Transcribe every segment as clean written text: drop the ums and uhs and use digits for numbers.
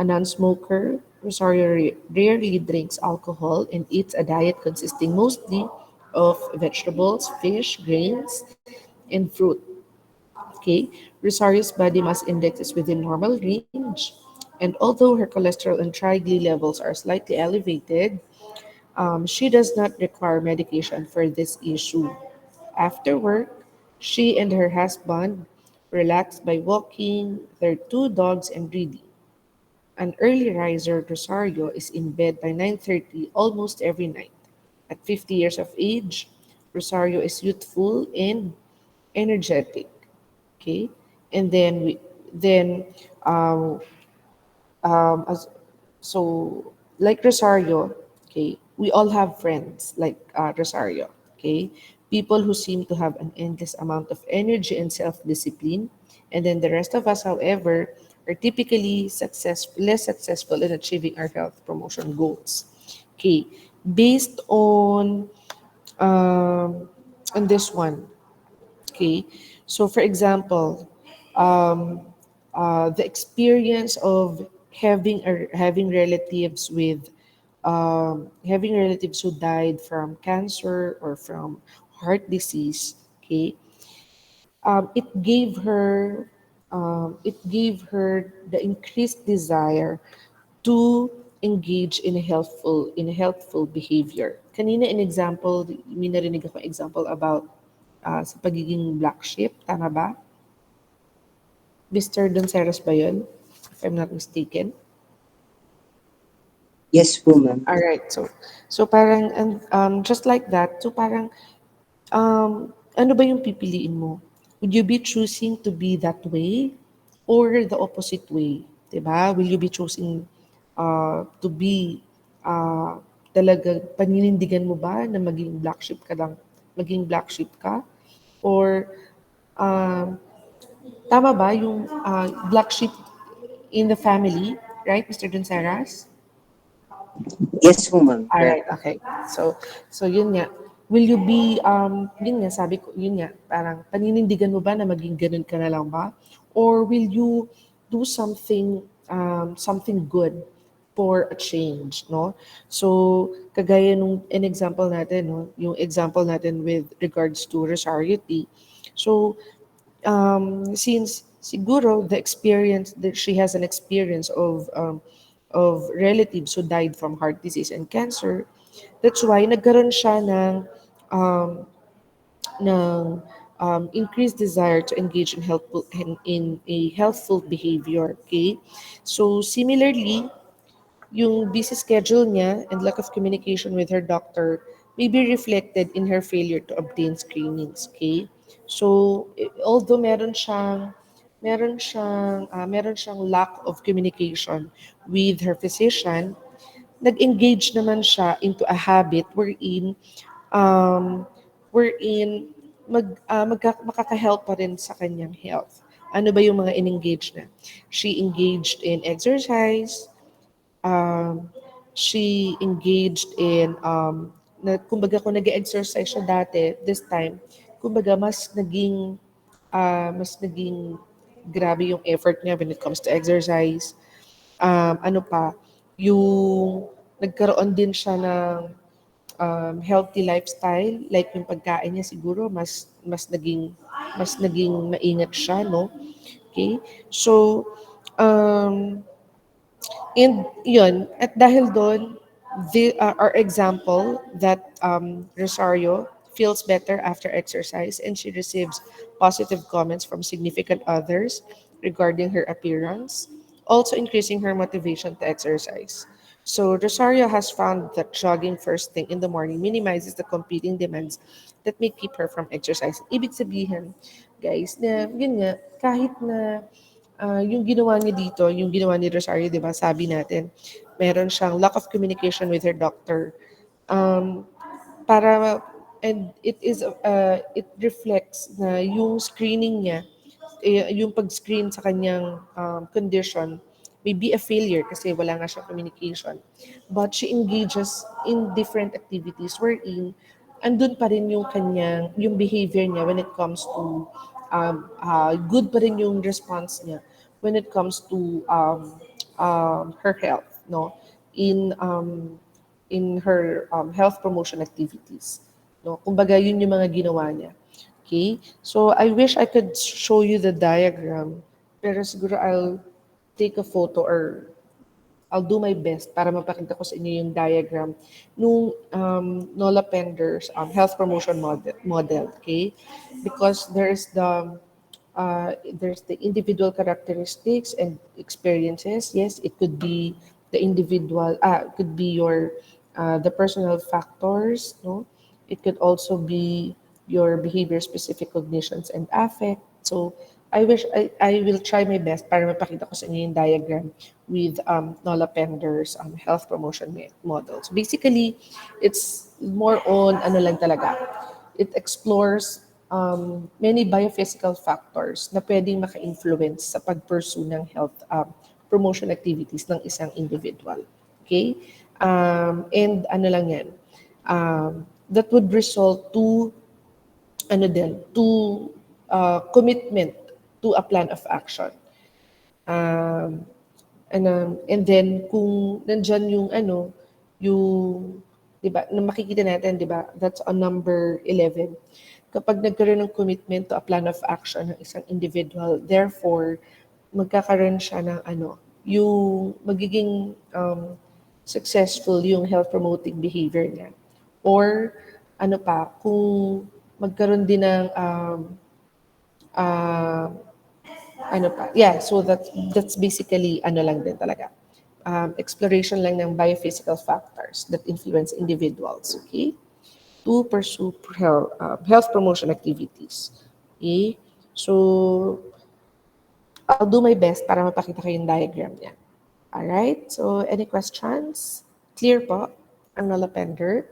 A non-smoker, Rosario rarely drinks alcohol and eats a diet consisting mostly of vegetables, fish, grains, and fruit. Okay, Rosario's body mass index is within normal range, and although her cholesterol and triglyceride levels are slightly elevated, she does not require medication for this issue. After work, she and her husband relax by walking their two dogs and reading. An early riser, Rosario is in bed by 9:30 almost every night. At 50 years of age, Rosario is youthful and energetic. Okay, and then um, as so like Rosario, okay, we all have friends like Rosario, okay, people who seem to have an endless amount of energy and self-discipline, and then the rest of us, however, are typically less successful in achieving our health promotion goals. Okay, based um, on this one, okay, so for example, um, the experience of having relatives with having relatives who died from cancer or from heart disease. Okay, it gave her the increased desire to engage in a healthful behavior. Kanina in example, may narinig ako example about sa pagiging black sheep, tama ba? Mr. Donceros ba yun? If I'm not mistaken. Yes po, ma'am. Alright, so parang just like that, so parang ano ba yung pipiliin mo? Would you be choosing to be that way or the opposite way? 'Di ba? Will you be choosing to be talaga paninindigan mo ba na maging black sheep ka? Or um, tama ba yung black sheep in the family, right, Mr. Donceras? Yes po, ma'am. Correct. Alright, okay. So yun nga. Will you be, yun nga, sabi ko, yun nga, parang paninindigan mo ba na maging ganun ka na lang ba? Or will you do something good for a change, no? So, kagaya nung an example natin, no? Yung example natin with regards to Rosario T. So, since siguro the experience that she has an experience of relatives who died from heart disease and cancer, that's why nagkaroon siya um, ng increased desire to engage in a healthful behavior. Okay, so similarly, yung busy schedule niya and lack of communication with her doctor may be reflected in her failure to obtain screenings. Okay? So, although meron siyang lack of communication with her physician, nag-engage naman siya into a habit um, wherein makaka-help pa rin sa kanyang health. Ano ba yung mga in-engage na? She engaged in exercise, um, she engaged in kumbaga kung nag-exercise siya dati, this time, kumbaga mas naging grabe yung effort niya when it comes to exercise. Ano pa, yung nagkaroon din siya ng healthy lifestyle, like yung pagkain niya siguro mas naging maingat siya, no? Okay? So, um, and yun, at dahil doon, our example that Rosario feels better after exercise and she receives positive comments from significant others regarding her appearance, also increasing her motivation to exercise. So Rosario has found that jogging first thing in the morning minimizes the competing demands that may keep her from exercising. Ibig sabihin, guys, na yun nga, kahit na yung ginawa niya dito, yung ginawa ni Rosario, 'di ba? Sabi natin, meron siyang lack of communication with her doctor. Um, para and it reflects na yung screening niya, yung pag-screen sa kanyang condition may be a failure kasi wala nga siyang communication. But she engages in different activities wherein andun pa rin yung behavior niya when it comes to, good pa rin yung response niya when it comes to her health, no, in her health promotion activities. No, kumbaga yun yung mga ginawa niya. Okay? So I wish I could show you the diagram, pero siguro I'll take a photo or I'll do my best para mapakita ko sa inyo yung diagram nung Nola Pender's health promotion model, okay? Because there's the individual characteristics and experiences. Yes, it could be the individual, it could be your the personal factors, no? It could also be your behavior specific cognitions and affect. So I will try my best para mapakita ko sa inyo yung diagram with Nola Pender's health promotion model. So basically, it's more on ano lang talaga. It explores many biophysical factors na pwedeng maka-influence sa pag-pursue ng health promotion activities ng isang individual. Okay? And ano lang yan, that would result to ano din, to commitment to a plan of action. Um, and then kung nandyan yung ano, yung, di ba, na makikita natin, di ba, that's on number 11. Kapag nagkaroon ng commitment to a plan of action ng isang individual, therefore, magkakaroon siya ng ano, yung magiging successful yung health promoting behavior niya. Or ano pa, kung magkaroon din ng uh, ano pa, yeah, so that's basically ano lang din talaga. Exploration lang ng biophysical factors that influence individuals, okay, to pursue health promotion activities. Okay? So, I'll do my best para mapakita ko yung diagram niya. Alright? So, any questions? Clear po ang Nolapender?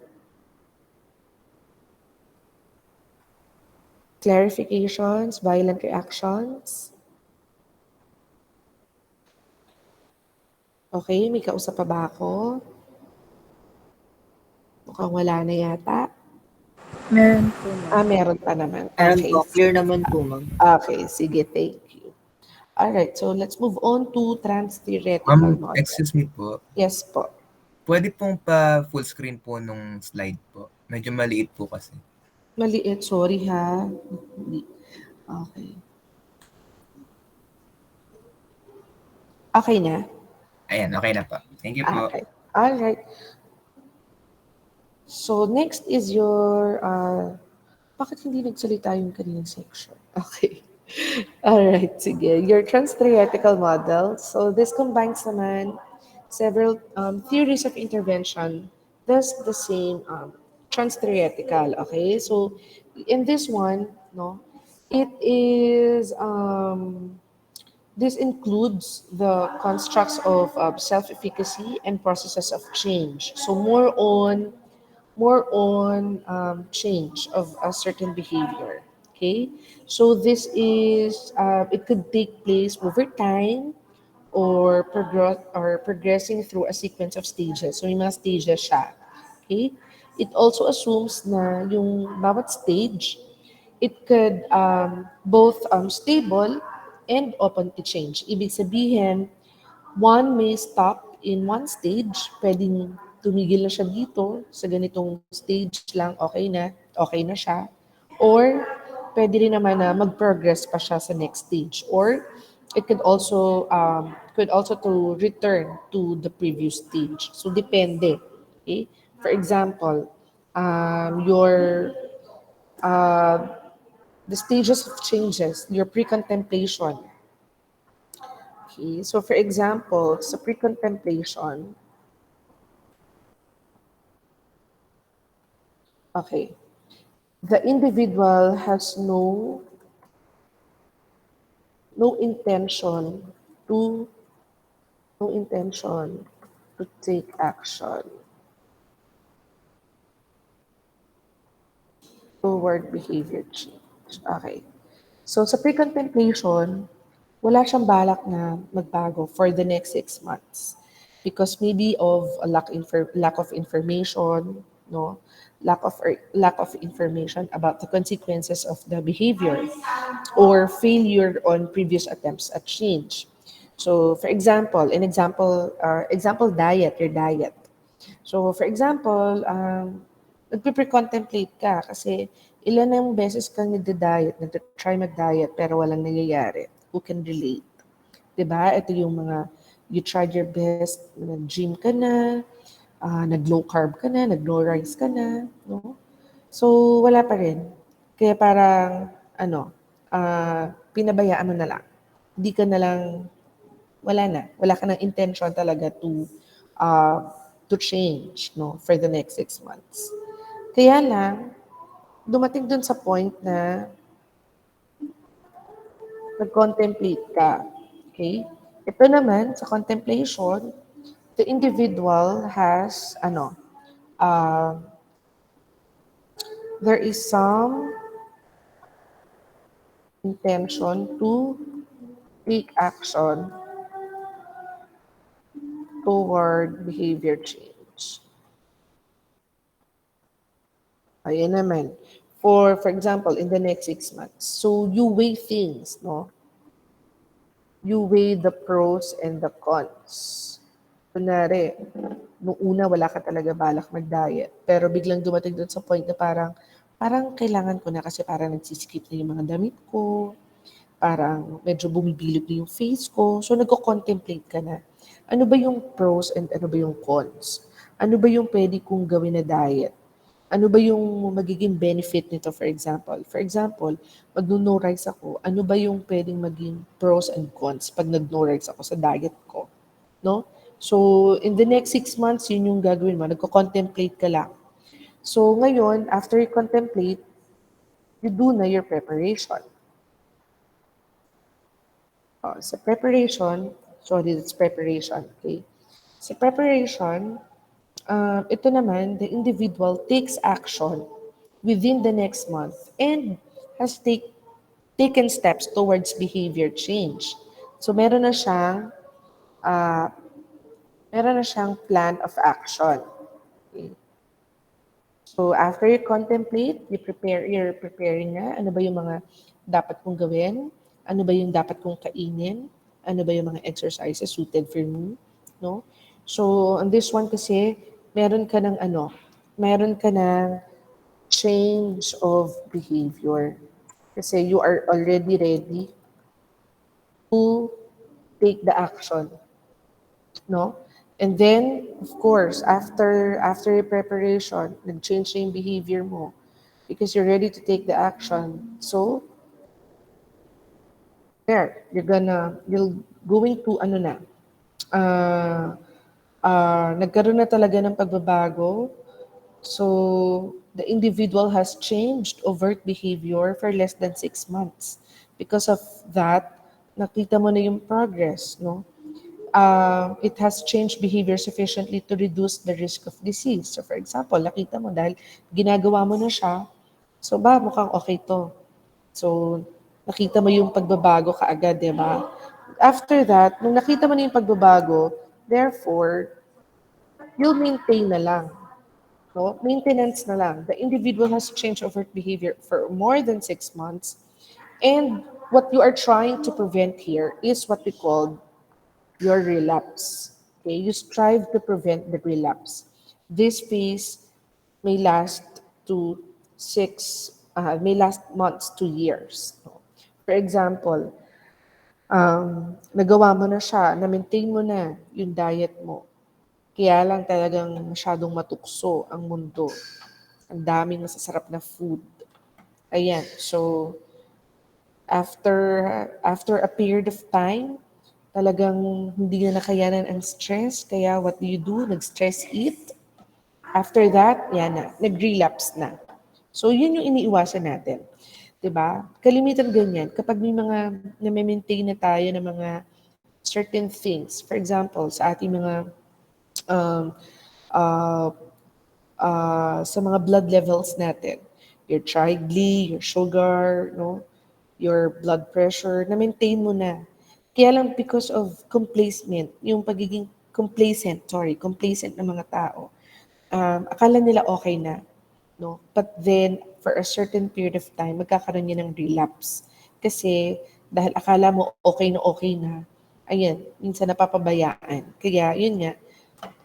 Clarifications, violent reactions? Okay, may kausap pa ba ako? Mukhang wala na yata. Meron po, ma'am. Meron pa naman. Meron Okay. po, clear naman po, ma'am. Okay, sige, thank you. Alright, so let's move on to trans-theoretical Ma'am, model. excuse me po. Yes po. Pwede pong pa full screen po nung slide po. Medyo maliit po kasi. Maliit, sorry ha. Okay. Okay na? Ayan, okay na po. Thank you po. Okay. Alright. So, next is your, bakit hindi nagsalita yung kaninang section? Okay. Alright, sige. Your trans-theoretical model. So, this combines naman several theories of intervention, thus the same trans-theoretical, okay? So, in this one, no, it is, this includes the constructs of self-efficacy and processes of change. So, more on change of a certain behavior. Okay, so this is it could take place over time or progressing through a sequence of stages. So may mga stages siya. Okay, it also assumes na yung bawat stage it could both stable and open to change. Ibig sabihin, one may stop in one stage, pwedeng tumigil na siya dito, sa ganitong stage lang, okay na siya. Or, pwede rin naman na mag-progress pa siya sa next stage. Or, it could also to return to the previous stage. So, depende. Okay? For example, the stages of changes, your pre-contemplation. Okay, so for example, sa pre-contemplation, okay, the individual has no intention to no intention to take action toward behavior change. Okay. So sa pre-contemplation, wala siyang balak na magbago for the next 6 months because maybe of a lack of information, no, lack of information about the consequences of the behavior or failure on previous attempts at change. So, for example, example diet, your diet. So, for example, nagpe-contemplate ka kasi ilan ang beses kang nagda-diet, nagta-try mag-diet pero walang nangyayari. Who can relate? 'Di ba? Ito yung mga you tried your best, nag-gym ka na, nag-low carb ka na, nag-low rice ka na, no? So, wala pa rin. Kaya parang, pinabayaan mo na lang. Hindi ka na lang, wala ka ng intention talaga uh, to change, no, for the next 6 months. Kaya lang, dumating dun sa point na nag-contemplate ka. Okay? Ito naman, sa contemplation, the individual has, uh, there is some intention to take action toward behavior change. Ayan naman. For example, in the next 6 months. So, you weigh things, no? You weigh the pros and the cons. Kunwari, nung una wala ka talaga balak mag-diet, pero biglang dumating doon sa point na parang kailangan ko na kasi parang nagsisikip na yung mga damit ko, parang medyo bumibilog na yung face ko. So, nagko-contemplate ka na. Ano ba yung pros and ano ba yung cons? Ano ba yung pwede kong gawin na diet? Ano ba yung magiging benefit nito, for example? For example, pag no rice ako, ano ba yung pwedeng maging pros and cons pag nag-no rice ako sa diet ko? No? So, in the next 6 months, yun yung gagawin mo. Nagko-contemplate ka lang. So, ngayon, after you contemplate, you do na your preparation. Sa preparation, sorry, that's preparation, okay? Sa preparation, ito naman, the individual takes action within the next month and has taken steps towards behavior change. So uh, meron na siyang plan of action. Okay. So after you contemplate, you're preparing na, ano ba yung mga dapat kong gawin? Ano ba yung dapat kong kainin? Ano ba yung mga exercises suited for me? No? So on this one kasi, meron ka ng change of behavior. Kasi you are already ready to take the action, no? And then, of course, after your preparation, nag-change na yung behavior mo because you're ready to take the action. So, there, you're going to, uh, nagkaroon na talaga ng pagbabago. So, the individual has changed overt behavior for less than 6 months. Because of that, nakita mo na yung progress, no? It has changed behavior sufficiently to reduce the risk of disease. So, for example, nakita mo dahil ginagawa mo na siya, so mukhang okay to. So, nakita mo yung pagbabago kaagad, di ba? After that, nung nakita mo na yung pagbabago, therefore, you'll maintain na lang. No? Maintenance na lang. The individual has changed overt behavior for more than 6 months. And what you are trying to prevent here is what we call your relapse. Okay, you strive to prevent the relapse. This phase may last to may last months to years. For example, nagawa mo na siya, na-maintain mo na yung diet mo. Kaya lang talagang masyadong matukso ang mundo. Ang daming masasarap na food. Ayan, so after a period of time, talagang hindi na nakayanan ang stress. Kaya what do? Nag-stress eat. After that, yan na, nag-relapse na. So, yun yung iniiwasan natin. 'Di ba? Kalimitan ganyan. Kapag may mga na-maintain na tayo ng mga certain things, for example, sa ating mga um, uh, sa mga blood levels natin, your trigly, your sugar, no, your blood pressure, na-maintain mo na. Kaya lang because of complacent, yung pagiging complacent ng mga tao, akala nila okay na, no? But then, for a certain period of time, magkakaroon niya ng relapse. Kasi, dahil akala mo okay na, Ayan, minsan napapabayaan. Kaya yun nga,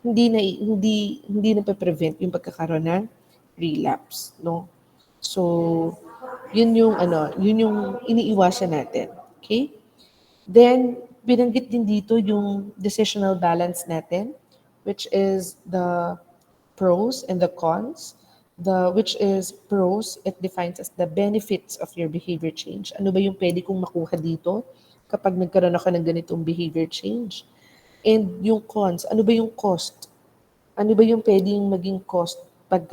hindi na prevent yung pagkakaroon ng relapse, no? So, yun yung iniiwasan natin. Okay? Then, binanggit din dito yung decisional balance natin, which is the pros and the cons. Which is pros, it defines as the benefits of your behavior change. Ano ba yung pwede kong makuha dito kapag nagkaroon ako ng ganitong behavior change? And yung cons, ano ba yung cost? Ano ba yung pwedeng maging cost pag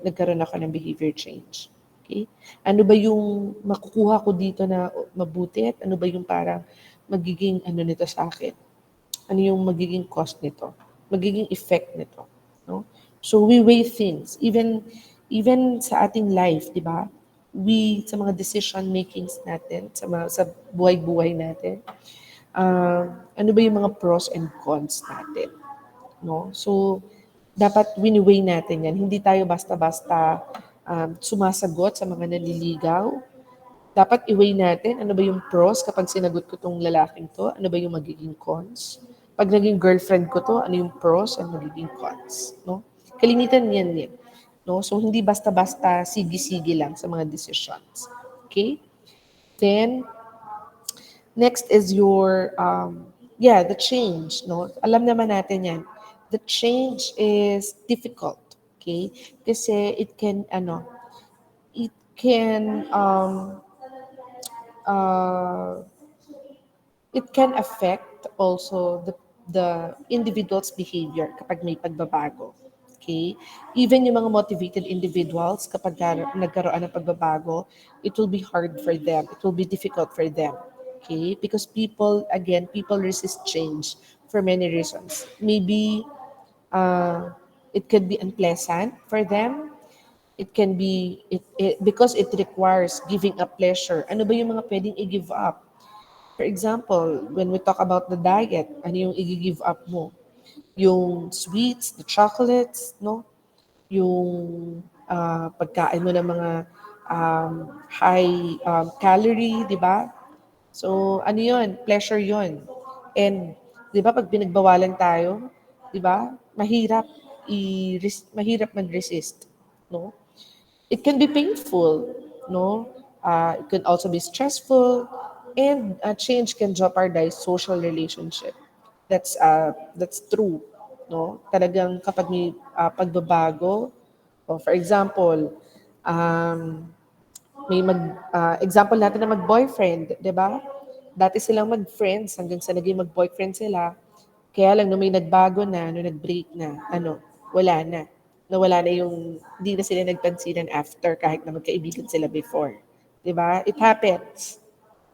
nagkaroon ako ng behavior change? Okay? Ano ba yung makukuha ko dito na mabuti at ano ba yung parang magiging ano nito sa akin? Ano yung magiging cost nito? Magiging effect nito, no? So we weigh things even sa ating life, di ba? Sa mga decision makings natin, sa buhay-buhay natin, ano ba yung mga pros and cons natin, no? So dapat wini-weigh natin yan. Hindi tayo basta-basta sumasagot sa mga naliligaw. Dapat i-weigh natin ano ba yung pros kapag sinagot ko tong lalaking to, ano ba yung magiging cons. Pag naging girlfriend ko to, ano yung pros and magiging cons, no? Kalimitan yan yan. No? So hindi basta-basta sige-sige lang sa mga decisions. Okay? Then next is the change, no? Alam naman natin yan. The change is difficult, okay? Kasi it can, uh, it can affect also the individual's behavior kapag may pagbabago. Okay? Even yung mga motivated individuals, kapag nagkaroon ng pagbabago, it will be hard for them. It will be difficult for them. Okay? Because people resist change for many reasons. Maybe it could be unpleasant for them. It can be, because it requires giving up pleasure. Ano ba yung mga pwedeng i-give up? For example, when we talk about the diet, ano yung i-give up mo? Yung sweets, the chocolates, no? Yung pagkain mo ng mga high calorie, di ba? So, ano yun? Pleasure yun. And, di ba, pag pinagbawalan tayo, di ba, mahirap mag-resist, no? It can be painful, no? It can also be stressful, and change can jeopardize social relationship. That's true, no? Talagang kapag may pagbabago, o for example, um, example natin na mag-boyfriend, 'di ba? Dati silang mag-friends hanggang sa naging mag-boyfriend sila. Kaya lang nung may nagbago na, nung nag-break na, wala na. Nawala na yung, hindi na sila nagpansinan after kahit na magkaibigan sila before. 'Di ba? It happens.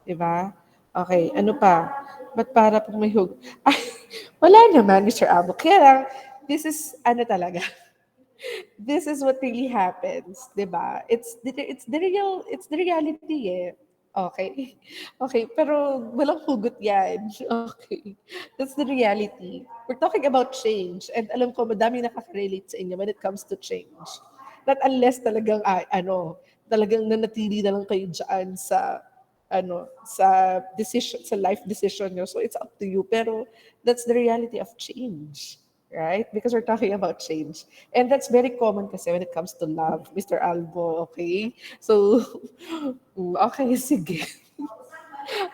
'Di ba? Okay, ano pa? Ba't para pag may hug? Ay, wala naman, Mr. Abo. Kaya lang, this is, talaga, this is what really happens, 'di ba? It's the reality eh. Okay. Okay, pero walang hugot 'yan. Okay. That's the reality. We're talking about change and alam ko madami nakaka-relate sa inyo when it comes to change. Not unless talagang talagang nanatili na lang kayo diyan sa decision, sa life decision nyo. So it's up to you. Pero that's the reality of change, right? Because we're talking about change. And that's very common kasi when it comes to love, Mr. Albo, okay? So, okay, sige.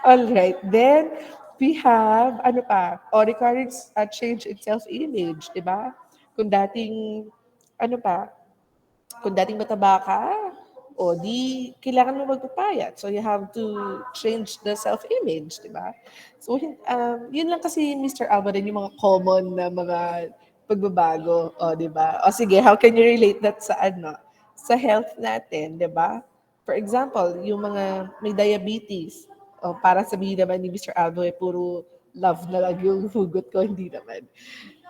All right. Then, we have, ano pa? Recurring change in self-image, di ba? Kung dating, ano pa? Kung dating mataba ka, o di kailangan mo magpapayat. So you have to change the self-image, di ba? So yun lang kasi Mr. Alba din yung mga common na mga pagbabago, o di ba? O sige, how can you relate that sa health natin, di ba? For example, yung mga may diabetes, o para sabihin naman ni Mr. Alba, puro love na lang yung hugot ko, hindi naman.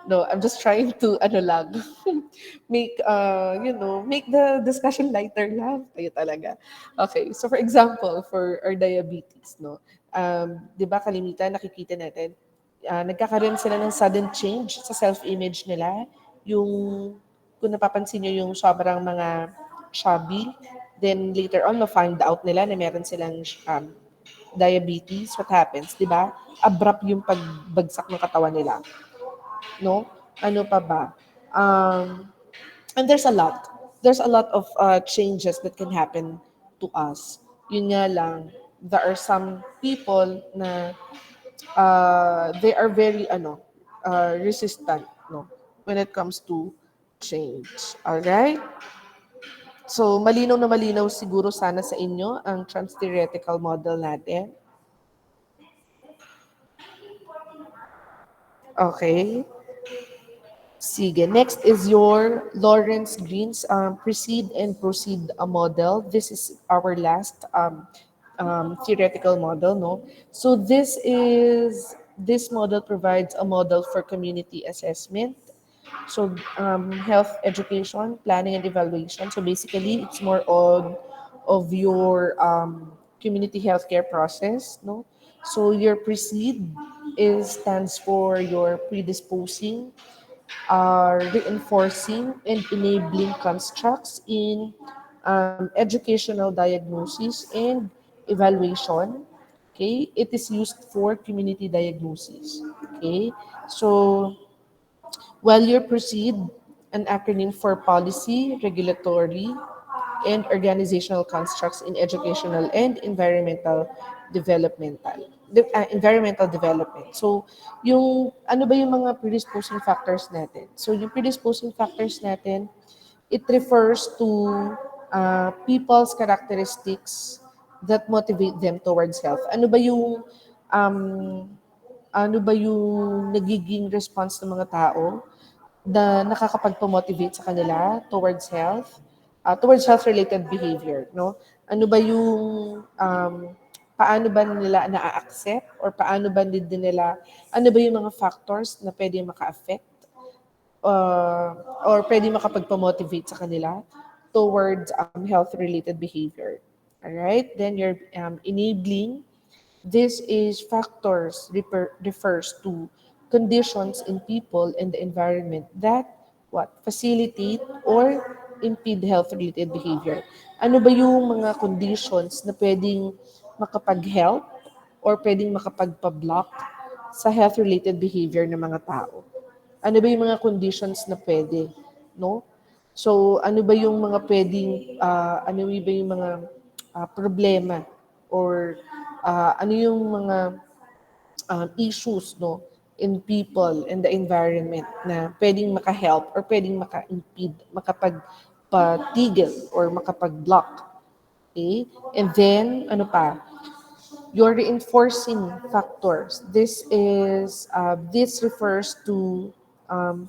No, I'm just trying to lang, make the discussion lighter lang. Tayo talaga. Okay, so for example, for our diabetes, no, 'di ba kalimitan nakikita natin, nagkakaroon sila ng sudden change sa self-image nila. Yung kung napapansin niyo yung sobrang mga chubby, then later on ma-find out nila na meron silang diabetes, what happens, di ba? Abrupt yung pagbagsak ng katawan nila, no? Ano pa ba? Um, and there's a lot. There's a lot of changes that can happen to us. Yun nga lang, there are some people na they are very resistant, no, when it comes to change. All right? So, malinaw na malinaw siguro sana sa inyo ang trans-theoretical model natin. Okay. Sige. Next is your Lawrence Green's precede and proceed model. This is our last theoretical model, no? So this model provides a model for community assessment. So health education, planning and evaluation. So basically, it's more on of your community healthcare process, no? So your precede is stands for your predisposing, reinforcing and enabling constructs in educational diagnosis and evaluation. Okay, it is used for community diagnosis. Okay, so while you proceed, an acronym for policy, regulatory, and organizational constructs in educational and environmental development. So, yung ano ba yung mga predisposing factors natin? So, yung predisposing factors natin, it refers to people's characteristics that motivate them towards health. Um, ano ba yung nagiging response ng mga tao na nakakapagpa-motivate sa kanila towards health-related behavior, no? Ano ba yung paano ba nila na-accept or paano ba din nila, ano ba yung mga factors na pwede maka-affect uh, or pwede makapagpa-motivate sa kanila towards health-related behavior. All right? Then you're enabling. This is factors refers to conditions in people and the environment that facilitate or impede health-related behavior. Ano ba yung mga conditions na pwedeng makapag-help or pwedeng makapagpa-block sa health-related behavior ng mga tao? Ano ba yung mga conditions na pwede, no? So, ano ba yung mga pwedeng, ano ba yung mga problema or ano yung mga issues, no, in people and the environment na pwedeng maka-help or pwedeng maka-impede, makapagpatigil or makapag-block. Okay? And then, ano pa? Your reinforcing factors. This refers to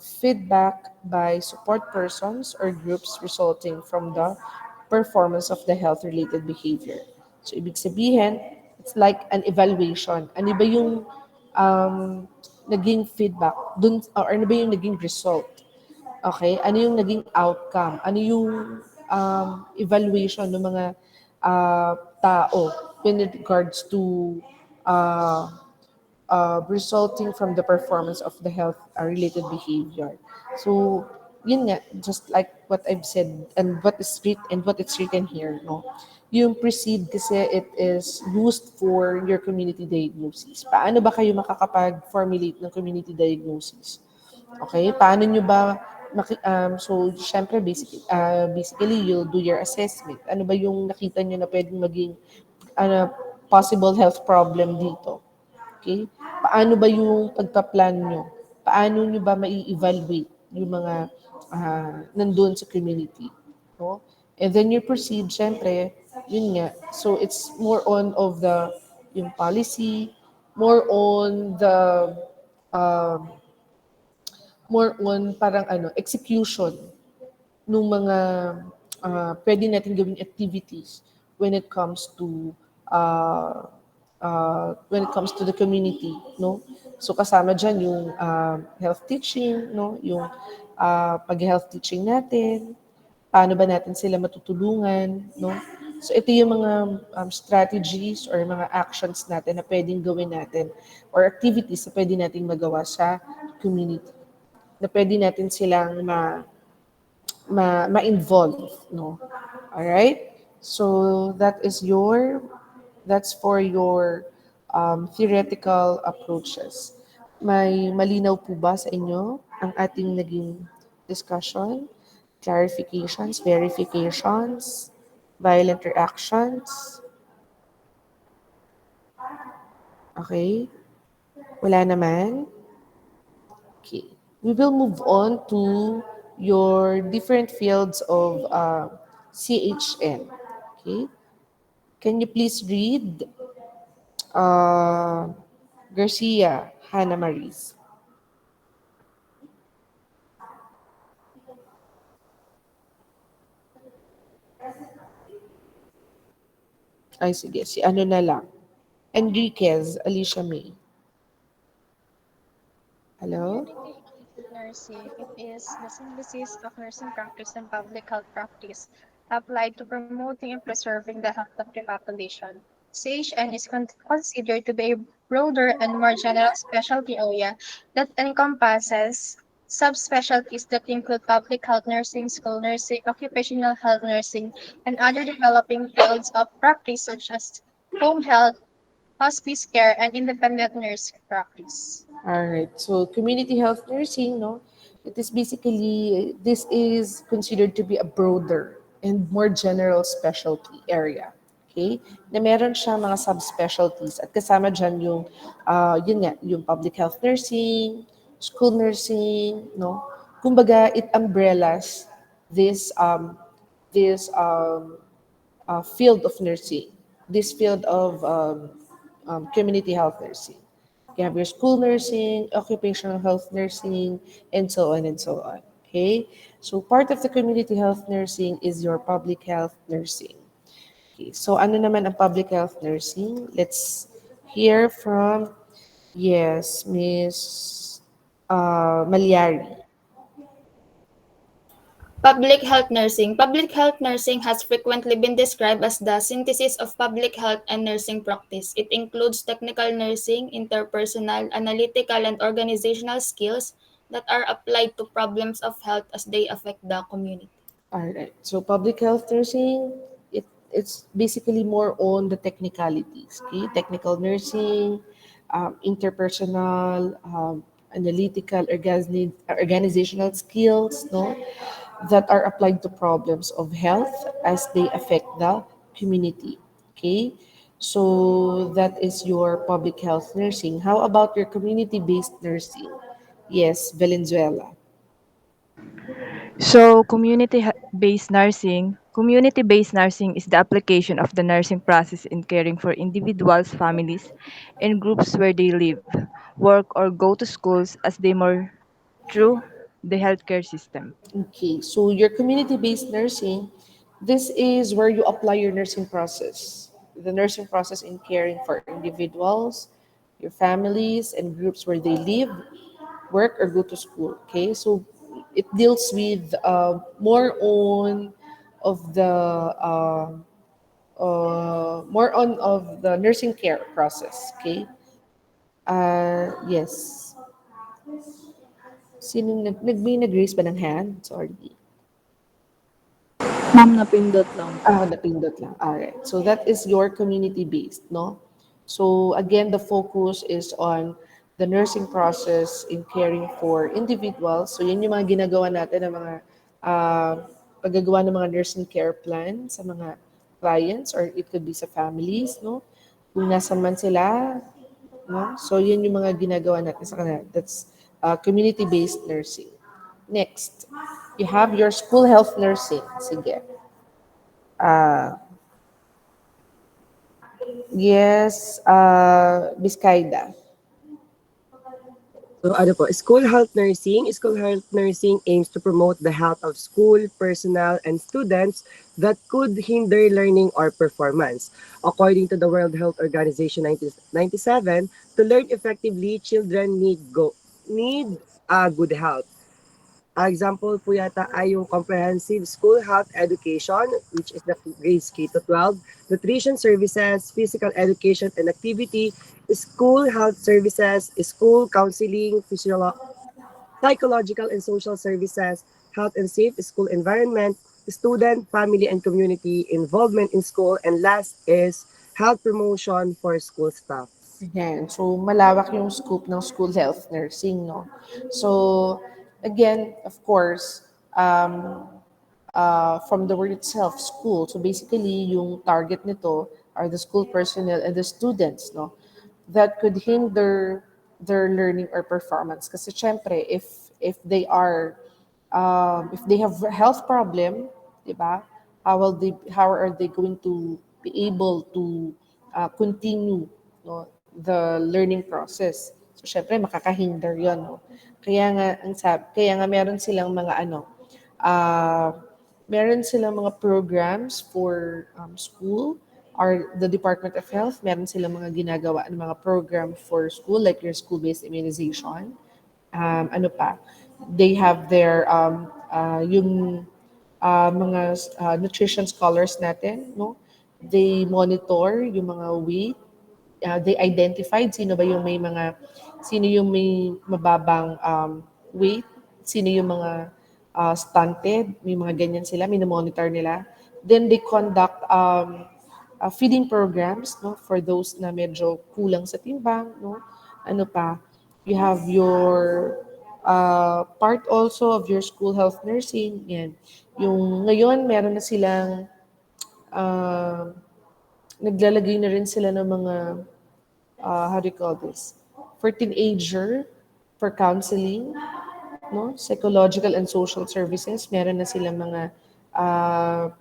feedback by support persons or groups resulting from the performance of the health-related behavior. So, ibig sabihin, it's like an evaluation. Ano ba yung naging feedback? Or ano ba yung naging result? Okay? Ano yung naging outcome? Ano yung evaluation ng mga tao when it regards to uh, resulting from the performance of the health-related behavior. So, yun nga, just like what I've said and what it's written here, no? Yung precede kasi it is used for your community diagnosis. Paano ba kayo makakapag-formulate ng community diagnosis? Okay? Paano nyo ba so, syempre, basically, you'll do your assessment. Ano ba yung nakita nyo na pwedeng maging possible health problem dito? Okay? Paano ba yung pagpa-plan nyo? Paano nyo ba mai-evaluate yung mga nandun sa community? No? And then you proceed, syempre, yun nga. So, it's more on of yung policy, more on more on parang execution ng mga pwede natin gawing activities when it comes to the community, no? So kasama diyan yung health teaching, no? Yung pag-health teaching natin, paano ba natin sila matutulungan, no? So ito yung mga strategies or mga actions natin na pwedeng gawin natin or activities na pwede nating magawa sa community na pwede natin silang ma-involve, no? All right? So that is your That's for your theoretical approaches. May malinaw po ba sa inyo ang ating naging discussion? Clarifications, verifications, violent reactions? Okay? Wala naman? Okay. We will move on to your different fields of CHN. Okay. Can you please read uh, Garcia Hannah Maris? Ay, sige. Si ano na lang. Enriquez, Alicia May. Hello? Community nursing, it is the synthesis of nursing practice and public health practice applied to promoting and preserving the health of the population. CHN is considered to be a broader and more general specialty area that encompasses subspecialties that include public health nursing, school nursing, occupational health nursing, and other developing fields of practice such as home health, hospice care, and independent nursing practice. All right. So community health nursing, no? It is basically, this is considered to be a broader and more general specialty area. Okay? Na meron siya mga subspecialties at kasama dyan yung, yun nga, yung public health nursing, school nursing, no? Kumbaga, it umbrellas this, field of nursing, this field of community health nursing. You have your school nursing, occupational health nursing, and so on and so on. Okay? So part of the community health nursing is your public health nursing. Okay. So ano naman ang public health nursing? Let's hear from, yes, Miss Malyari. Public health nursing. Public health nursing has frequently been described as the synthesis of public health and nursing practice. It includes technical nursing, interpersonal, analytical, and organizational skills that are applied to problems of health as they affect the community. All right. So public health nursing, it's basically more on the technicalities. Okay, technical nursing, interpersonal, analytical, organizational skills, no, that are applied to problems of health as they affect the community. Okay, so that is your public health nursing. How about your community-based nursing? Yes, Valenzuela. So, community-based nursing is the application of the nursing process in caring for individuals, families, and groups where they live, work, or go to schools as they move through the healthcare system. Okay, so your community-based nursing, this is where you apply your nursing process. The nursing process in caring for individuals, your families, and groups where they live, work, or go to school. Okay, so it deals with more on of the more on of the nursing care process. Okay, yes. Sino may nag-raise ba ng hand? Sorry. Ma'am, napindot lang. Napindot lang. Alright. So that is your community-based, no? So again, the focus is on the nursing process in caring for individuals. So yun yung mga ginagawa natin ng mga paggagawa ng mga nursing care plan sa mga clients or it could be sa families, no? Kung nasa man sila, no? So yun yung mga ginagawa natin sa kanila. That's community-based nursing. Next, you have your school health nursing. Sige. Yes, Biscaida. So ano po, school health nursing aims to promote the health of school, personnel, and students that could hinder learning or performance. According to the World Health Organization 1997, to learn effectively, children need good health. Example po yata ay yung comprehensive school health education, which is the grades K to 12, nutrition services, physical education and activity, school health services, school counseling, psychological and social services, health and safe school environment, student, family, and community involvement in school, and last is health promotion for school staff. Yan. So, malawak yung scope ng school health nursing, no? So, again, of course, from the word itself, school. So, basically, yung target nito are the school personnel and the students, no? That could hinder their learning or performance. Kasi, syempre, if they are, if they have a health problem, di ba? How are they going to be able to continue, no, the learning process? So, syempre, makakahinder yon, no? Kaya nga meron silang mga uh, meron silang mga programs for school or the Department of Health. Meron silang mga ginagawa ng mga program for school like your school-based immunization. Ano pa? They have their yung mga nutrition scholars natin, no? They monitor yung mga weight. They identified sino yung may mababang weight, sino yung mga stunted, may mga ganyan sila, minomonitor nila. Then they conduct feeding programs, no, for those na medyo kulang sa timbang, no. Ano pa? You have your part also of your school health nursing. Yan. Yung ngayon meron na silang uh, naglalagay na rin sila ng mga how do you call this? For teenager, for counseling, no? Psychological and social services, meron na silang mga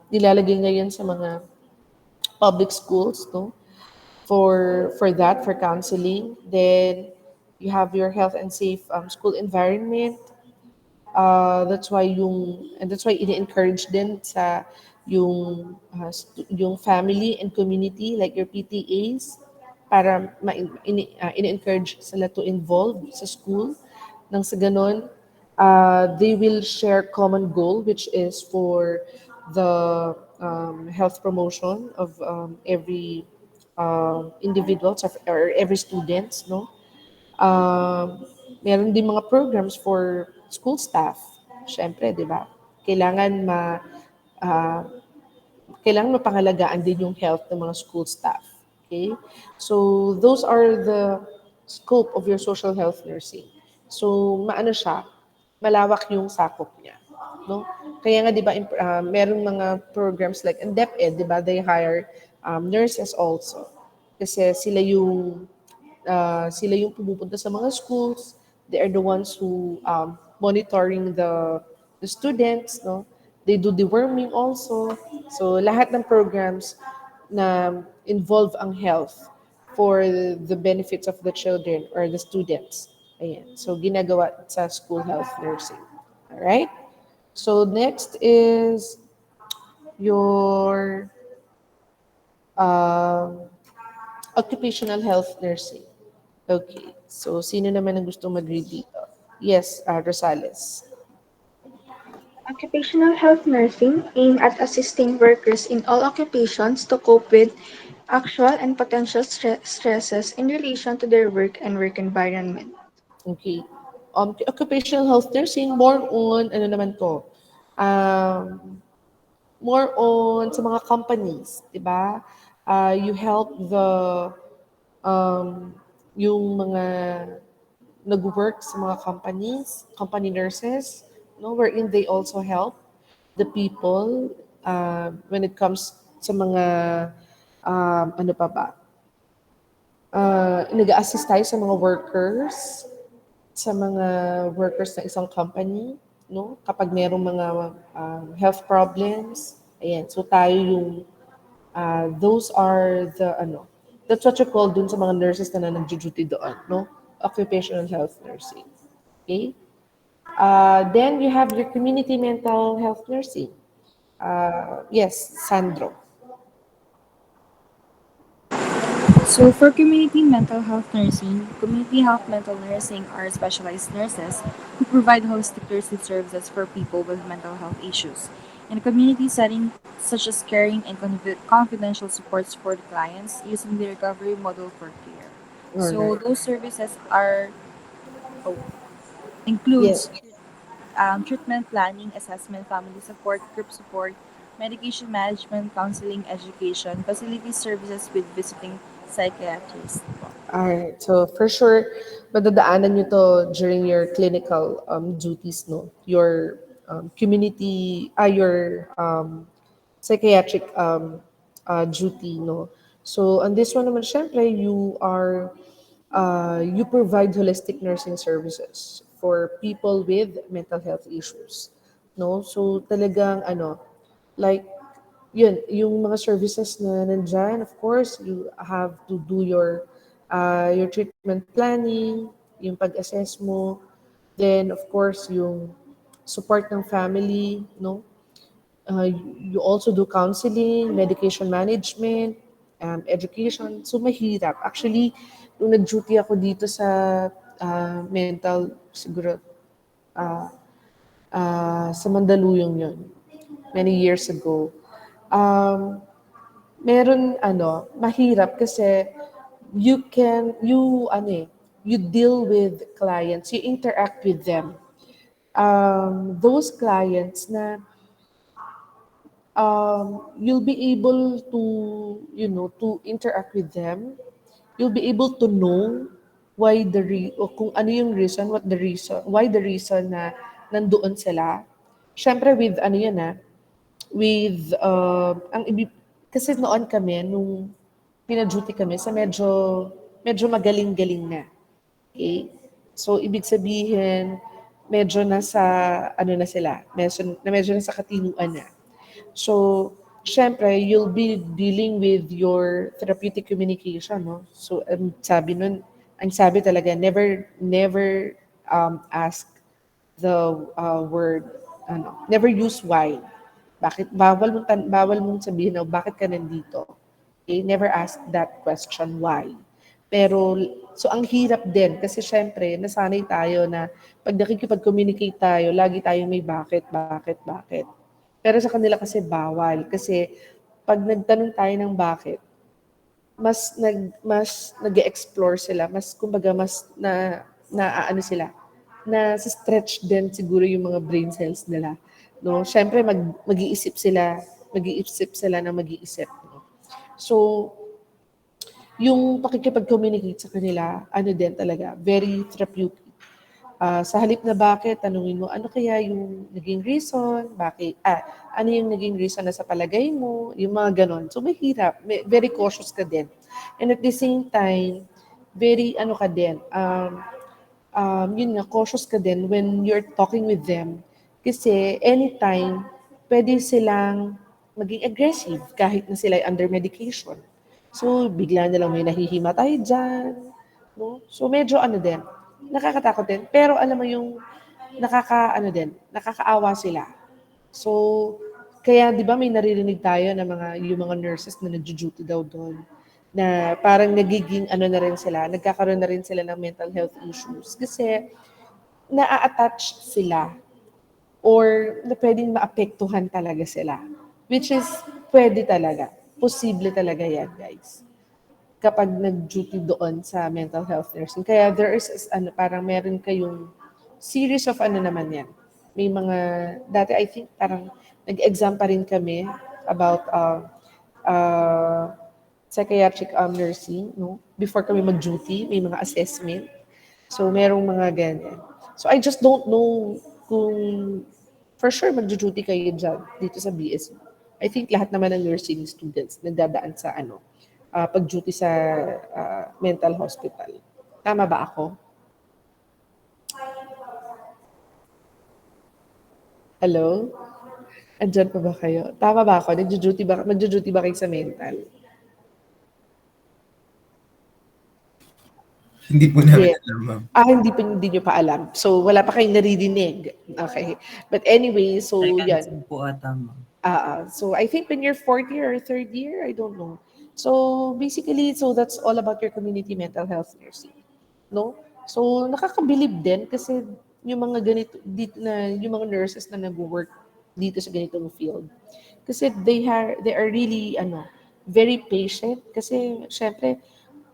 nilalagay ngayon sa mga public schools, no? For that, for counseling. Then you have your health and safe school environment. That's why ini-encourage din sa yung family and community like your PTAs para ini-encourage sila to involve sa school nang sa ganon they will share common goal which is for the health promotion of every individuals or every students, no. Meron din mga programs for school staff. Siyempre, di ba? Kailangan ah, kailangan mapangalagaan din yung health ng mga school staff. Okay? So, those are the scope of your social health nursing. So, maano siya, malawak yung sakop niya. No? Kaya nga, di ba, merong mga programs like in DepEd, di ba, they hire nurses also. Kasi sila yung pumupunta sa mga schools. They are the ones who monitoring the students, no? They do deworming also. So lahat ng programs na involve ang health for the benefits of the children or the students. Ayan. So ginagawa sa school health nursing. All right? So next is your um, occupational health nursing. Okay. So, sino naman ang gusto mag-read dito? Yes, Rosales. Occupational health nursing aim at assisting workers in all occupations to cope with actual and potential stresses in relation to their work and work environment. Okay. Occupational health nursing, more on, ano naman to? Um, More on sa mga companies, di ba? You help um, yung mga nag-work sa mga companies, company nurses, no, wherein they also help the people when it comes sa mga ano pa ba? Nag-assist tayo sa mga workers ng isang company, no? Kapag merong mga health problems, ayan. So tayo yung those are the that's what you call dun sa mga nurses na nag-duty doon, no? Occupational health nursing. Okay? Then you have your community mental health nursing. Yes, Sandro. So for community mental health nursing, community health mental nursing are specialized nurses who provide holistic nursing services for people with mental health issues in a community setting, such as caring and confidential supports for the clients using the recovery model for care. All So right. those services are oh, Yes. includes treatment planning, assessment, family support, group support, medication management, counseling, education, facility services with visiting psychiatrists. Alright, so for sure, madadaanan nyo to during your clinical duties, no? Your your psychiatric duty, no? So, on this one naman, syempre, you provide holistic nursing services for people with mental health issues, no? So, talagang, like, yun, yung mga services na nandyan, of course, you have to do your treatment planning, yung pag-assess mo, then of course yung support ng family, no? You also do counseling, medication management, education. So mahirap. Actually, nung nag-duty ako dito sa mental, siguro sa Mandaluyong yun, many years ago. Um, Meron mahirap kasi you deal with clients, you interact with them. Those clients na you'll be able to, to interact with them. You'll be able to know o kung ano yung reason, why the reason na nandoon sila. Siyempre with with kasi noon kami nung pina-duty kami sa medyo magaling-galing na. Okay? So ibig sabihin medyo nasa na sila, medyo nasa katinuan na. So syempre you'll be dealing with your therapeutic communication, no? So ang sabi talaga never ask the word never use why. Bakit bawal mong sabihin na bakit ka nandito? Okay? Never ask that question why. Pero so ang hirap din kasi syempre nasanay tayo na pag nakikipag-communicate tayo, lagi tayong may bakit. Pero sa kanila kasi bawal kasi pag nagtanong tayo ng bakit, mas nag-explore sila, mas kumbaga mas na sila, na stretch din siguro yung mga brain cells nila, no? Syempre mag-iisip sila na mag-iisip, no? So, yung pakikipag-communicate sa kanila, din talaga, very therapeutic. Sa halip na bakit, tanungin mo, ano kaya yung naging reason? Ano yung naging reason na sa palagay mo? Yung mga ganon. So, mahirap. Very cautious ka din. And at the same time, very ka din, yun nga, cautious ka din when you're talking with them. Kasi anytime, pwede silang maging aggressive kahit na sila ay under medication. So, bigla na lang may nahihimatay dyan. No? So, medyo din, nakakatakot din. Pero alam mo yung nakakaawa sila. So, kaya 'di ba may naririnig tayo na yung mga nurses na nagjo-duty daw doon na parang nagiging na rin sila, nagkakaroon na rin sila ng mental health issues kasi naa-attach sila or na pwedeng maapektuhan talaga sila. Which is pwede talaga. Posible talaga yan, guys. Kapag nag-duty doon sa mental health nursing. Kaya there is parang meron kayong series of naman yan. May mga, dati I think parang nag-exam pa rin kami about psychiatric nursing, no? Before kami mag-duty, may mga assessment. So, merong mga ganyan. So, I just don't know kung for sure mag-duty kayo dyan dito sa BSU. I think lahat naman ng nursing students nagdadaan sa pag-duty sa mental hospital. Tama ba ako? Hello? Andyan pa ba kayo? Tama ba ako? Mag-duty ba kayo sa mental? Hindi po namin Yeah. alam, ma'am. Hindi nyo pa alam. So, wala pa kayong naririnig. Okay. But anyway, so yan. po ata, ma'am. So, I think when you're fourth year or third year, I don't know. So, basically, so that's all about your community mental health nursing. No? So, nakakabilib din kasi yung mga ganito, yung mga nurses na nag-work dito sa ganitong field. Kasi they are really, very patient. Kasi, syempre,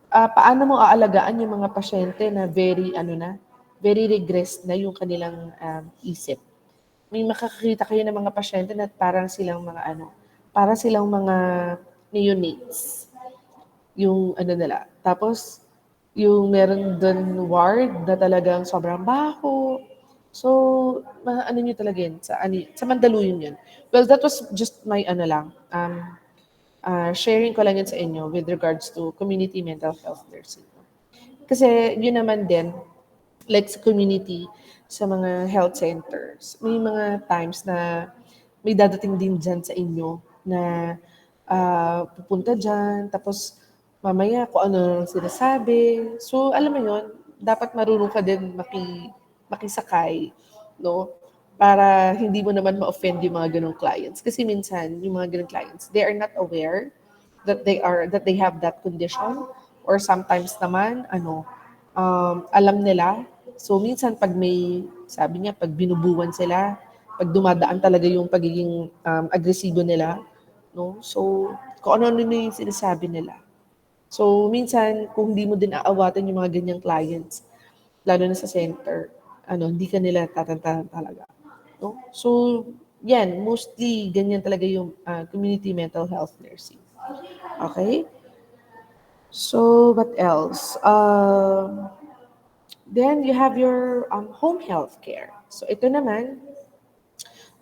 paano mo aalagaan yung mga pasyente na very regressed na yung kanilang isip. may makakakita kayo ng mga pasyente na parang silang mga ano, para silang mga neonates. Yung ano nila. Tapos, yung meron doon ward na talagang sobrang baho. So, mga ano nyo talaga yun, sa Mandaluyong yun. Well, that was just my ano lang, sharing ko lang yun sa inyo with regards to community mental health nursing. Kasi yun naman din, like sa community, sa mga health centers, may mga times na may dadating din dyan sa inyo na pupunta dyan, tapos mamaya kung ano sinasabi. So, alam mo yun, dapat marunong ka din makisakay, no? Para hindi mo naman ma-offend yung mga ganong clients. Kasi minsan, yung mga ganong clients, they are not aware that they have that condition, or sometimes naman alam nila. So minsan pag may sabi niya, pag binubuwan sila, pag dumadaan talaga yung pagiging agresibo nila, no, so kung ano na yung sinasabi nila. So minsan kung hindi mo din aawatan yung mga ganyang clients, lalo na sa center, hindi ka nila tatantahan talaga, no? So yan, mostly ganyan talaga yung community mental health nursing. Okay? So, what else? Then you have your home health care. So, ito naman,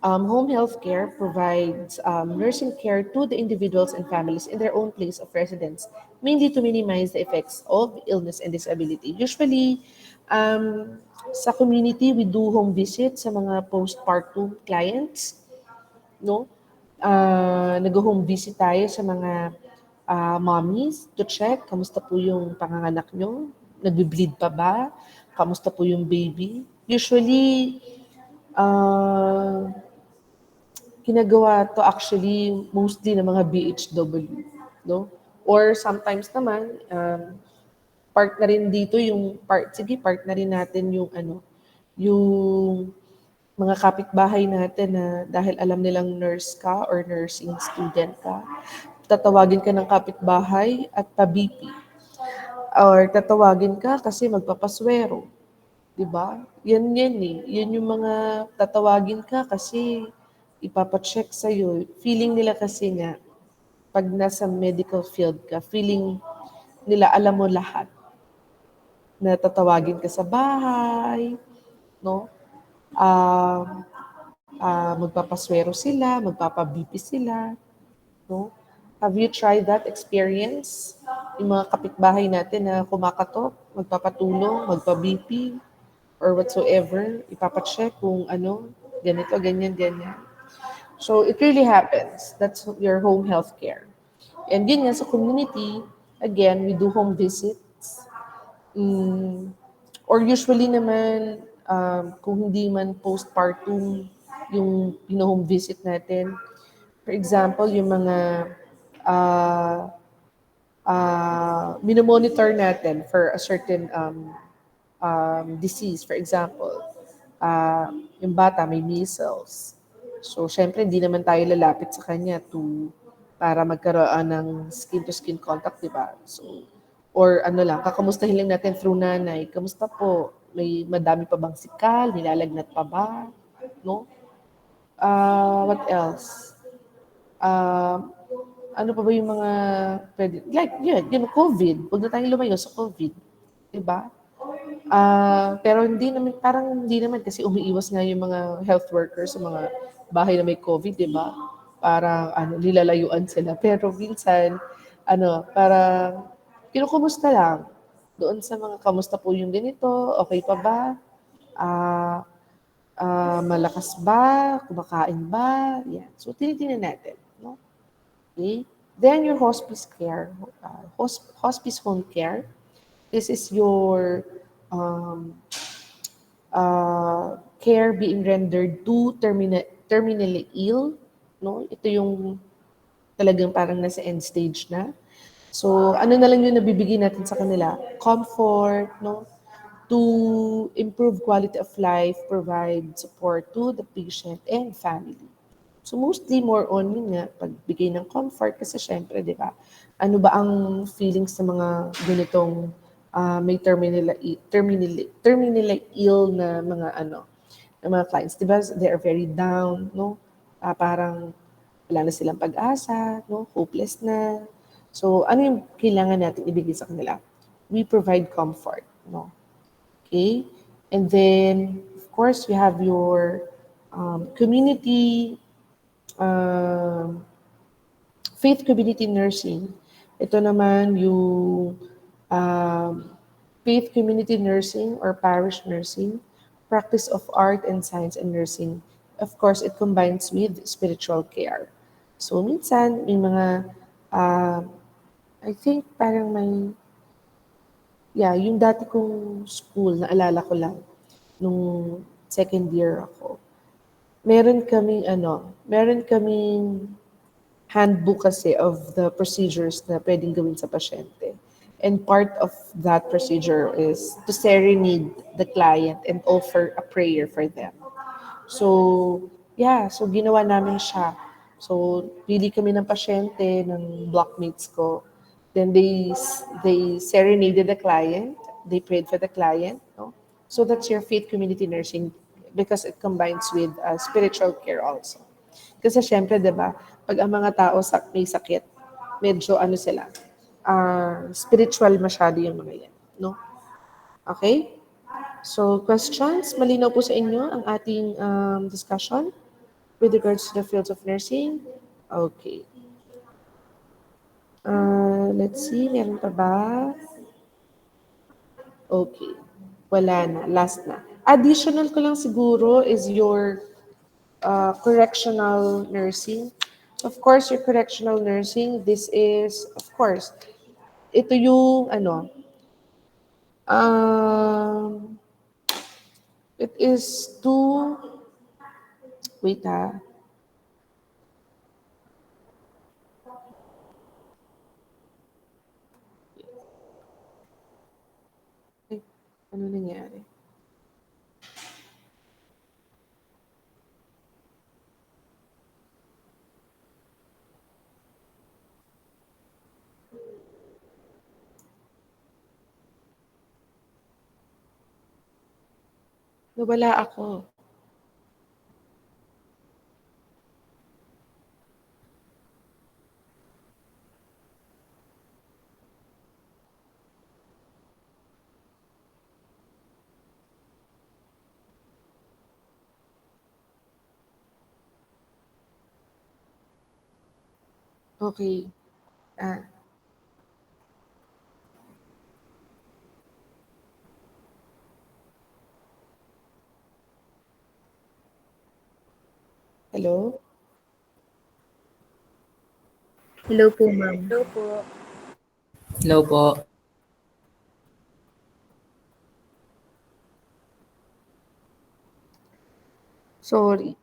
home health care provides nursing care to the individuals and families in their own place of residence, mainly to minimize the effects of illness and disability. Usually, sa community, we do home visit sa mga postpartum clients, no? Nag-home visit tayo sa mga mommies to check kamusta po yung panganganak nyo, nagbe-bleed pa ba, kamusta po yung baby. Usually, ginagawa to actually mostly ng mga BHW, no? Or sometimes naman, part na rin dito part na rin natin yung yung mga kapitbahay natin na dahil alam nilang nurse ka or nursing student ka, tatawagin ka ng kapitbahay at pa-BP. Or tatawagin ka kasi magpapaswero. 'Di ba? Yan eh. Yan yung mga tatawagin ka kasi ipapacheck sa'yo. Feeling nila kasi nga, pag nasa medical field ka, feeling nila alam mo lahat. Na tatawagin ka sa bahay, no? Ah, magpapaswero sila, magpapa-BP sila, no? Have you tried that experience? Yung mga kapitbahay natin na kumakatok, magpapatulong, magpa-BP, or whatsoever, ipapacheck kung ganito, ganyan, ganyan. So, it really happens. That's your home health care. And yun nga, sa community, again, we do home visits. Or usually naman, kung hindi man postpartum yung home visit natin, for example, yung mga minomonitor natin for a certain disease. For example, yung bata may measles. So, syempre, hindi naman tayo lalapit sa kanya para magkaroon ng skin-to-skin contact, di ba? So, or lang, kakamustahin lang natin through nanay. Kamusta po? May madami pa bang sikal? Nilalagnat pa ba? No? What else? Ano pa ba yung mga pwede? Like, yun, COVID. Huwag na tayong lumayo sa COVID. Diba? Pero hindi naman kasi umiiwas nga yung mga health workers sa mga bahay na may COVID, diba? Parang, nilalayuan sila. Pero minsan, parang, kinukumusta lang. Doon sa mga, kamusta po yung ganito? Okay pa ba? Malakas ba? Kumakain ba? Yan. So, tinitingnan natin. No? Okay? Then, your hospice care, hospice home care. This is your care being rendered to terminally ill. No? Ito yung talagang parang nasa end stage na. So, ano na lang yung nabibigay natin sa kanila? Comfort, no? To improve quality of life, provide support to the patient and family. So mostly more on yun nga, pagbigay ng comfort kasi syempre, di ba, ano ba ang feelings sa mga ganitong may terminally ill na mga ng mga clients. Di ba, they are very down, no? Parang wala na silang pag-asa, no? Hopeless na. So, ano yung kailangan natin ibigay sa kanila? We provide comfort, no? Okay? And then, of course, we have your community, um, faith community nursing. Ito naman yung um, faith community nursing or parish nursing, practice of art and science and nursing. Of course, it combines with spiritual care. So, minsan, may mga, uh, I think parang may, yeah, yung dati kong school, naalala ko lang, nung second year ako, meron kaming handbook kasi of the procedures na pwedeng gawin sa pasyente. And part of that procedure is to serenade the client and offer a prayer for them. So, yeah, so ginawa namin siya. So, pili kami ng pasyente, ng blockmates ko. Then they serenaded the client. They prayed for the client. No? So that's your faith community nursing because it combines with spiritual care also. Kasi syempre, di ba, pag ang mga tao may sakit, medyo ano sila, spiritual masyado yung mga yan. No? Okay? So, questions? Malinaw po sa inyo ang ating discussion with regards to the fields of nursing? Okay. Let's see, meron pa ba? Okay. Wala na. Last na. Additional ko lang siguro is your correctional nursing. Of course, your correctional nursing, this is, of course, ito yung, um, it is to, wait ha, ay, ano nangyari? Nawala ako. Okay. Ah, hello? Hello po, ma'am. Hello po. Hello po. Sorry.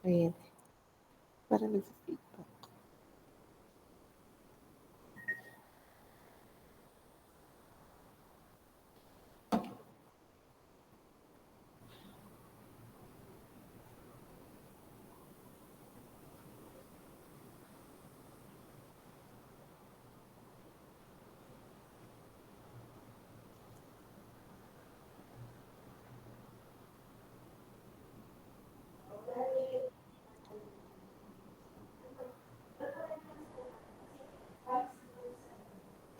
Ayan. Parang nag-feedback.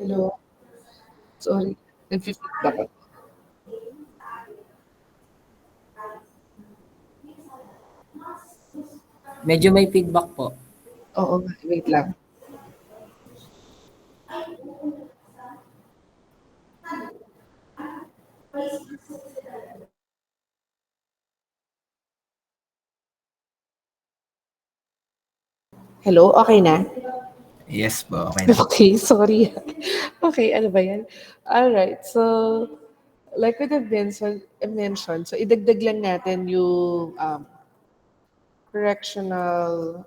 Hello? Sorry. Nag-feedback ako. Medyo may feedback po. Oo nga, wait lang. Hello? Okay na? Yes po, okay na. Okay, sorry. Okay, ano ba yan? Alright, so, like what I've mentioned, so idagdag lang natin yung correctional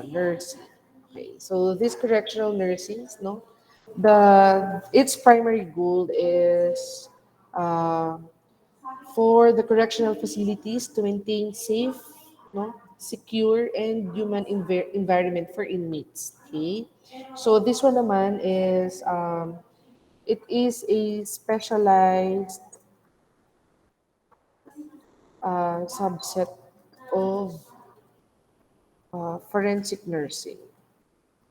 nursing. Okay, so this correctional nursing, no, its primary goal is uh, for the correctional facilities to maintain safe, no, secure, and human environment for inmates. Okay? So this one naman is, it is a specialized subset of forensic nursing.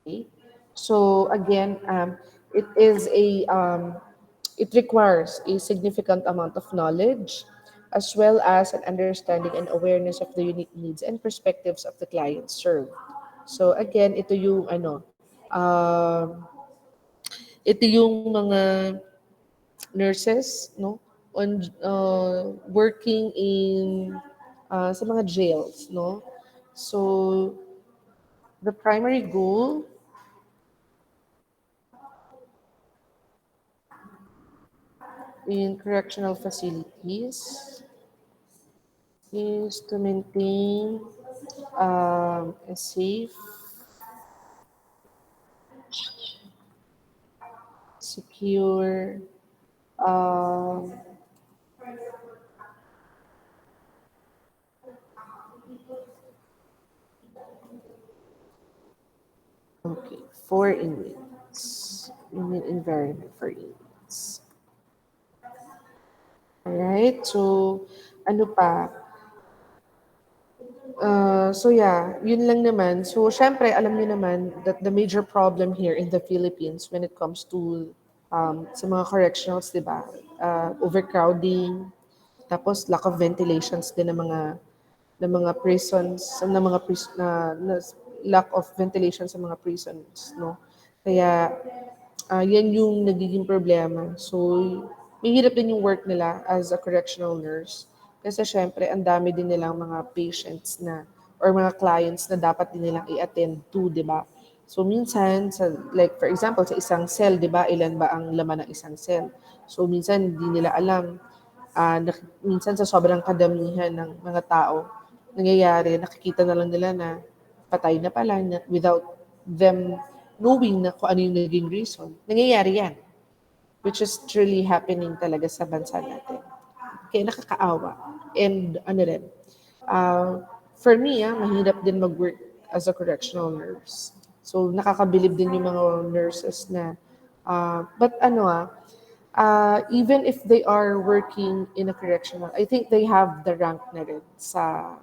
Okay? So again, it requires a significant amount of knowledge as well as an understanding and awareness of the unique needs and perspectives of the clients served. So again, ito yung mga nurses, no, on working in sa mga jails, no. So the primary goal in correctional facilities is to maintain a safe, secure, um, okay, for inmates, human environment for inmates. Alright, so ano pa? So yeah, yun lang naman. So syempre, alam niyo naman that the major problem here in the Philippines when it comes to sa mga correctionals, di ba? Overcrowding, tapos lack of ventilations din ng mga prisons, na lack of ventilation sa mga prisons, no? Kaya yan yung nagiging problema. So, mahirap din yung work nila as a correctional nurse. Kasi syempre, ang dami din nilang mga patients na or mga clients na dapat din nilang i-attend to, di ba? So, minsan, like for example, sa isang cell, di ba, ilan ba ang laman ng isang cell? So, minsan, hindi nila alam. Minsan, sa sobrang kadamihan ng mga tao, nangyayari, nakikita na lang nila na patay na pala without them knowing na kung ano yung naging reason. Nangyayari yan, which is truly happening talaga sa bansa natin. Kaya nakakaawa. And ano rin, for me, mahirap din mag-work as a correctional nurse. So, nakakabilib din yung mga nurses na, even if they are working in a correctional, I think they have the rank na rin sa,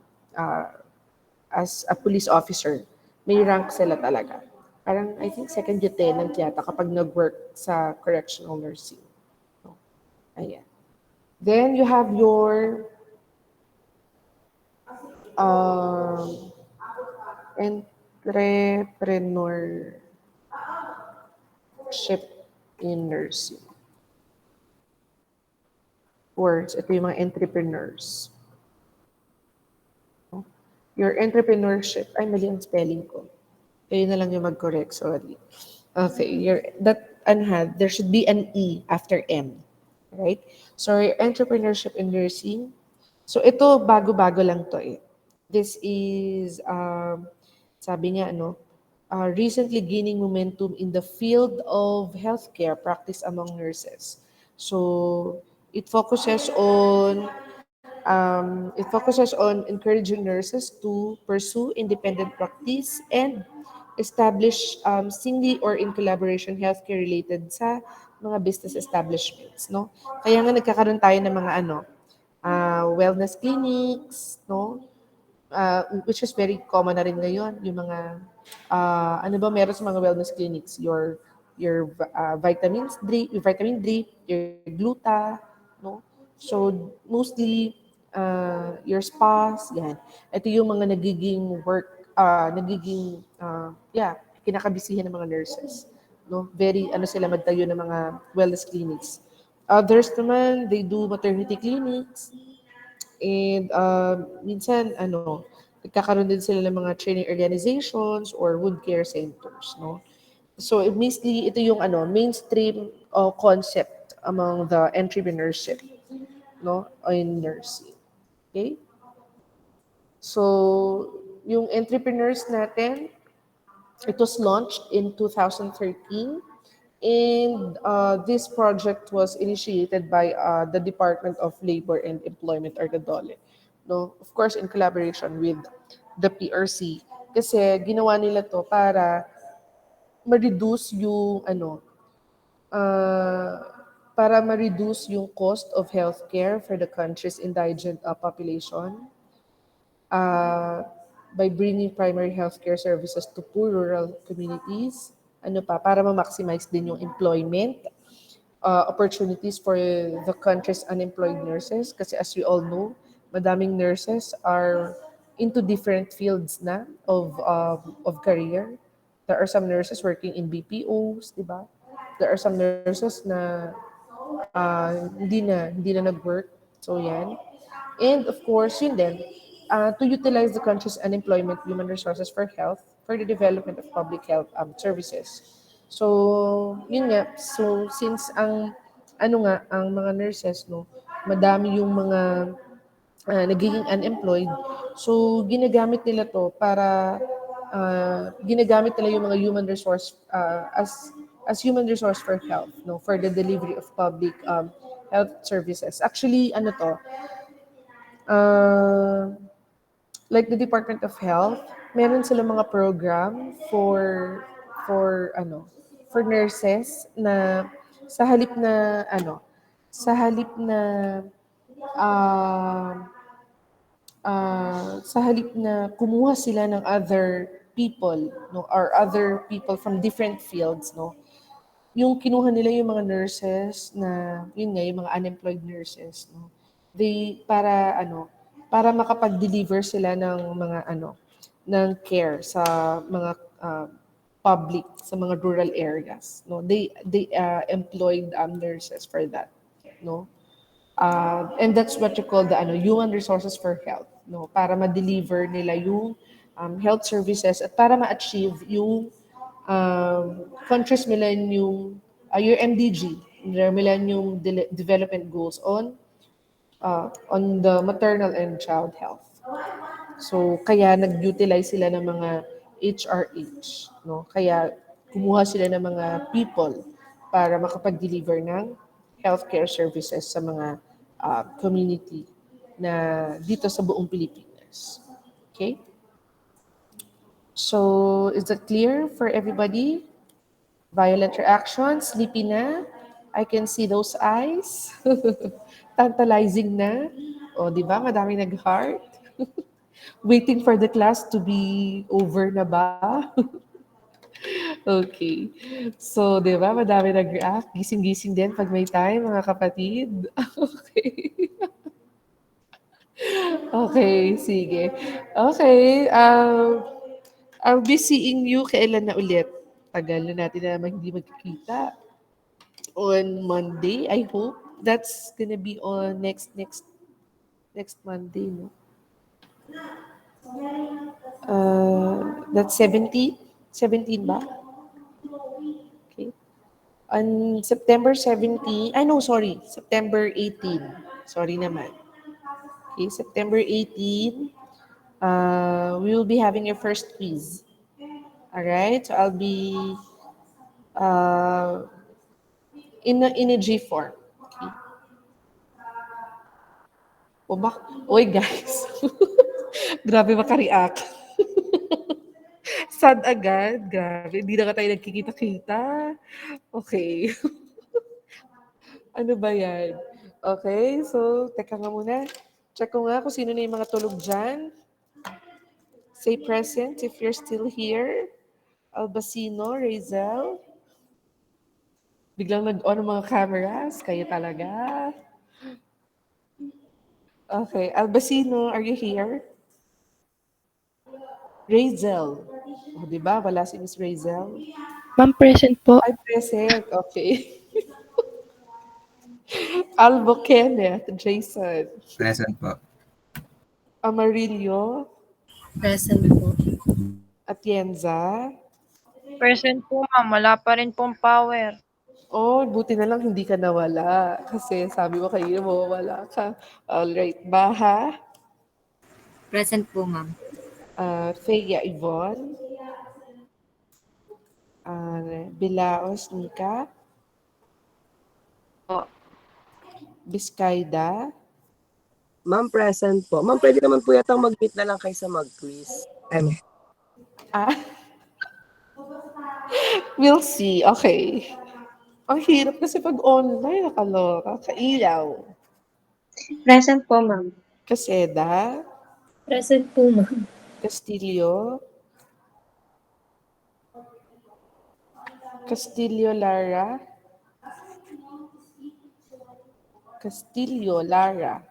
as a police officer. May rank sila talaga. Parang, I think, second lieutenant yata kapag nag-work sa correctional nursing. No? Ayan. Then, you have your entrepreneurship in nursing. Words, ito yung mga entrepreneurs. No? Your entrepreneurship, ay mali ang spelling ko. Kayo na lang yung mag-correct, sorry. Okay, there should be an E after M. Right? So, your entrepreneurship in nursing. So, ito, bago-bago lang to eh. This is, sabi nga, recently gaining momentum in the field of healthcare practice among nurses. So, it focuses on encouraging nurses to pursue independent practice and establish singly or in collaboration healthcare related sa mga business establishments, no? Kaya nga nagkakaroon tayo ng mga wellness clinics, no? Which is very common na rin ngayon, yung mga meron sa mga wellness clinics, your vitamins drip, your vitamin drip, your gluta, no? So mostly your spas, yan. Ito yung mga nagiging kinakabisihan ng mga nurses, no? Very sila magtayo ng mga wellness clinics. Others naman, they do maternity clinics. And minsan, nagkakaroon din sila ng mga training organizations or wound care centers, no? So, basically, ito yung mainstream concept among the entrepreneurship, no, in nursing. Okay? So, yung entrepreneurs natin, it was launched in 2013. And this project was initiated by the Department of Labor and Employment, or the DOLE. No, of course, in collaboration with the PRC. Kasi ginawa nila to para ma-reduce yung uh, para ma-reduce yung cost of healthcare for the country's indigent population uh, by bringing primary healthcare services to poor rural communities. Ano pa, para ma-maximize din yung employment opportunities for the country's unemployed nurses. Kasi as we all know, madaming nurses are into different fields na of career. There are some nurses working in BPOs, di ba? There are some nurses na hindi na nag-work. So yan. And of course, yun din, to utilize the country's unemployment human resources for health for the development of public health services. So, yun nga. So, since ang mga nurses, no, madami yung mga nagiging unemployed. So, ginagamit nila yung mga human resource as human resource for health, no, for the delivery of public health services. Actually, uh, like the Department of Health, meron sila mga program for nurses na sa halip na sa halip na uh, sa halip na kumuha sila ng other people, no, or other people from different fields, no, yung kinuha nila yung mga nurses na yun nga yung mga unemployed nurses, no, para makapag-deliver sila ng mga ng care sa mga public, sa mga rural areas, no, they employed nurses for that, no. And that's what you call the human resources for health, no, para ma-deliver nila yung health services at para ma-achieve yung country's millennium, your MDG, their Millennium Development Goals on the maternal and child health. So kaya nag-utilize sila ng mga HRH, no? Kaya kumuha sila ng mga people para makapag-deliver ng healthcare services sa mga community na dito sa buong Pilipinas. Okay? So, is that clear for everybody? Violent reaction, sleepy na. I can see those eyes. Tantalizing na. O, di ba? Madami nag-heart. Waiting for the class to be over na ba? Okay. So, di ba? Madami nag-react. Gising-gising din pag may time, mga kapatid. Okay. Okay, sige. Okay, I'll be seeing you kailan na ulit. Tagal na natin na naman hindi magkikita. On Monday, I hope. That's gonna be on next Monday, no? That's 17? 17 ba? Okay. On September 17, I no, sorry, September 18. Sorry naman. Okay, September 18, we will be having your first quiz. All right, so I'll be uh, in a G form. Okay. O bak, oy guys, grabe maka-react. Sad agad, grabe, hindi na ka tayo nagkikita-kita. Okay. Ano ba yan? Okay, so teka nga muna. Check ko nga kung sino na yung mga tulog dyan. Say present if you're still here. Albacino, Razel. Biglang nag-on ang mga cameras. Kayo talaga. Okay, Albacino, are you here? Razel. O, di ba? Wala si Miss Razel. Ma'am, present po. Ay, present. Okay. Albo Kenneth, Jason. Present po. Amarillo. Present po. Atienza. Present po, ma'am. Wala pa rin pong power. Oh, buti na lang hindi ka nawala. Kasi sabi mo kanina mawawala ka. Alright. Baha. Present po, ma'am. Thea Yvonne. Bilaos Nika. Po. Biskayda. Ma'am, present po. Ma'am, pwede naman po yatang mag-meet na lang kayo sa mag-quiz. Ah, we'll see. Okay. Ang hirap kasi pag online, nakaloka. Kailaw. Present po, ma'am. Kaseda. Present po, ma'am. Castillo. Castillo Lara. Castillo Lara.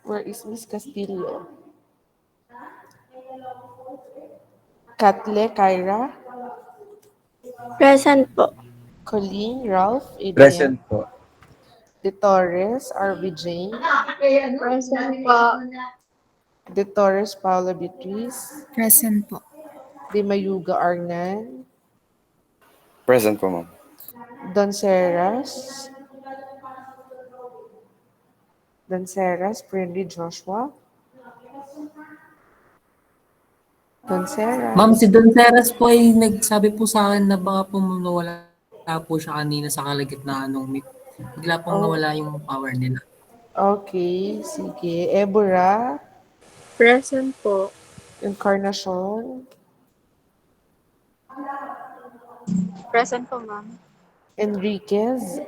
Where is Miss Castillo? Katle Kyra. Present po. Colleen Ralph Adrian. Present po. De Torres RV Jane. Present po. De Torres Paula Beatriz. Present po. De Mayuga Arnan. Present po, ma'am. Donceras. Donceras Friendly Joshua. Donceras. Ma'am, si Don Ceras po ay nagsabi po sa akin na baka po nawala po siya kanina sa kalagitnaan ng meet. Bigla pong nawala yung power nila. Okay, sige. Ebora. Present po. Encarnacion. Present po, ma'am. Enriquez.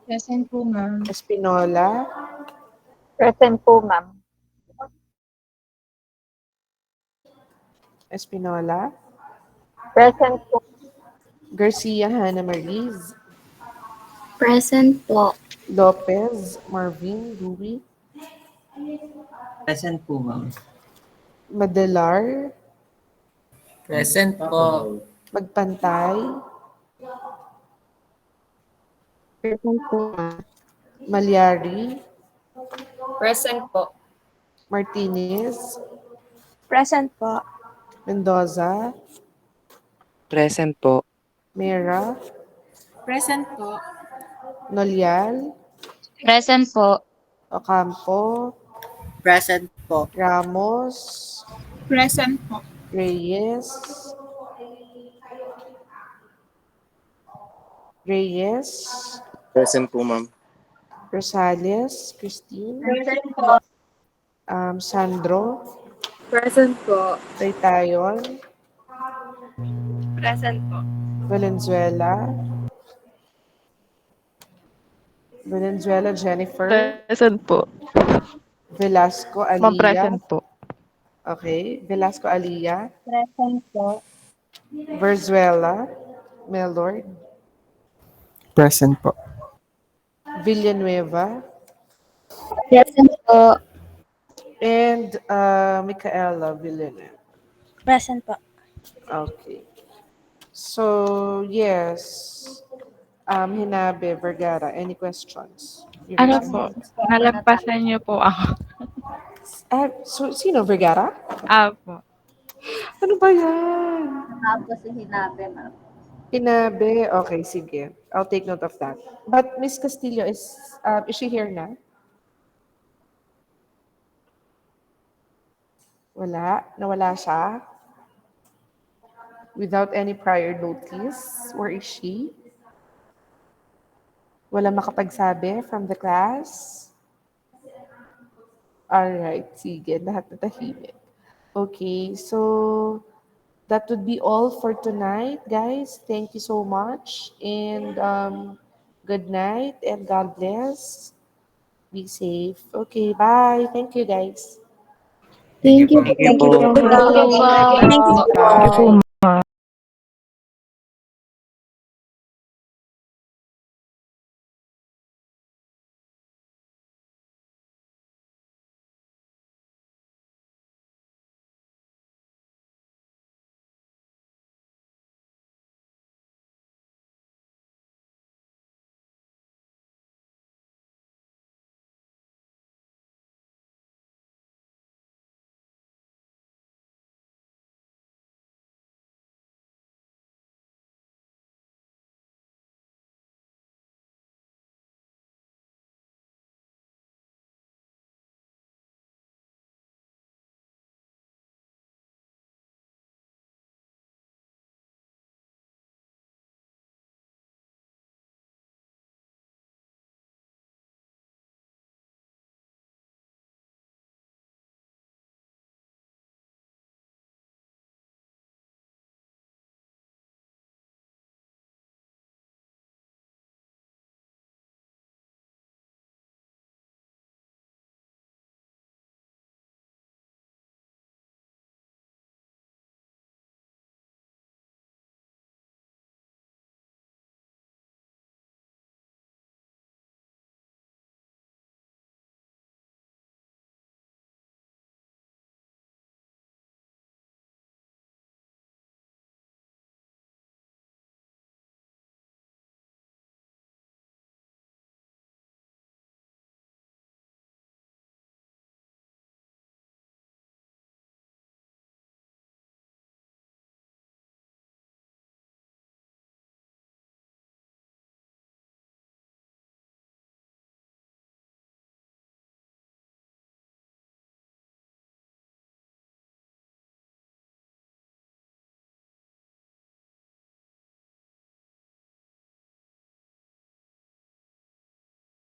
Present po, ma'am. Espinola. Present po, ma'am. Espinola. Present po. Garcia Hannah Mariz. Present po. Lopez Marvin Louie. Present po, ma'am. Madelar. Present po. Magpantay. Present po. Malyari. Present po. Martinez. Present po. Mendoza. Present po. Mera. Present po. Nolial. Present po. Ocampo. Present po. Ramos. Present po. Reyes. Reyes. Present po, ma'am. Rosales. Christine. Present po. Sandro. Present po. Taytayon. Present po. Valenzuela. Valenzuela Jennifer. Present po. Velasco Alia. Ma'am, present po. Okay. Velasco Alia. Present po. Verzuela. Melord. Present po. Villanueva. Present po. And Micaela Villanueva. Present po. Okay. So, yes. Hinabe, Vergara, any questions? You Ano raise po? hands. Nalagpasan niyo po ako. So, sino? Vergara? Apo. Ano ba yan? Tapos si hinabi, ma'am. Hinabe. Okay, sige. I'll take note of that. But Miss Castillo is she here na? Wala. Nawala siya. Without any prior notice. Where is she? Wala makapagsabi from the class? Alright, sige. Lahat na tahimik. Okay, so that would be all for tonight, guys. Thank you so much. And good night and God bless. Be safe. Okay, bye. Thank you, guys. Thank you. Thank you po. Thank you. Bye. Thank you po.